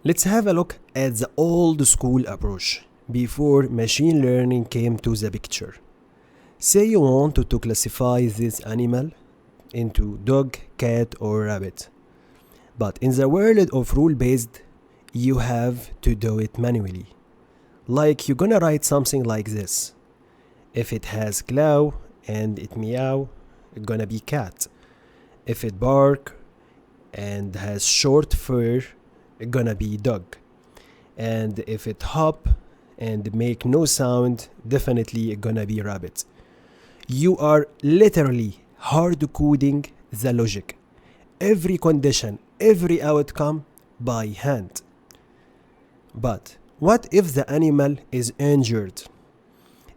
Let's have a look at the old school approach before machine learning came to the picture. Say you want to classify this animal into dog, cat or rabbit. But in the world of rule-based, you have to do it manually. Like you're gonna write something like this. If it has claw and it meow, it's gonna be cat. If it bark and has short fur, it's gonna be dog. And if it hop and make no sound, definitely it's gonna be rabbit. You are literally hard coding the logic, every condition, every outcome by hand. But what if the animal is injured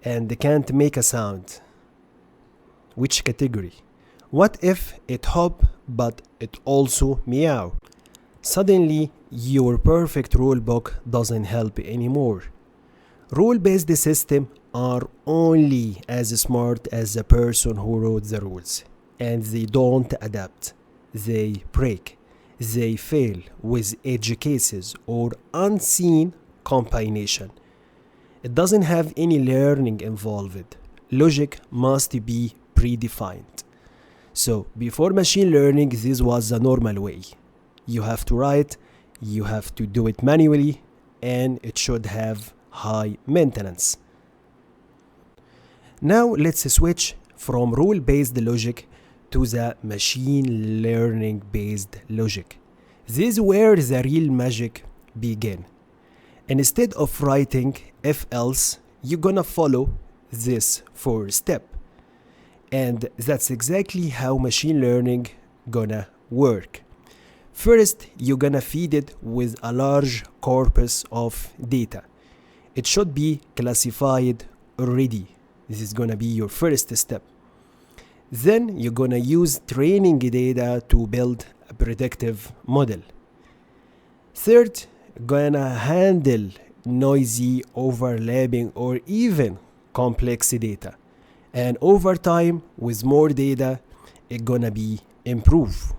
and can't make a sound? Which category? What if it hop but it also meow? Suddenly your perfect rulebook doesn't help anymore. Rule-based systems are only as smart as the person who wrote the rules, and they don't adapt. They break. They fail with edge cases or unseen combination. It doesn't have any learning involved. Logic must be predefined. So before machine learning, this was the normal way. You have to write, you have to do it manually, and it should have high maintenance. Now let's switch from rule-based logic to the machine learning-based logic. This is where the real magic begins. Instead of writing if-else, you're gonna follow this for step. And that's exactly how machine learning gonna work. First, you're gonna feed it with a large corpus of data. It should be classified already. This is gonna be your first step. Then you're gonna use training data to build a predictive model. Third, gonna handle noisy, overlapping, or even complex data. And over time, with more data, it's gonna be improved.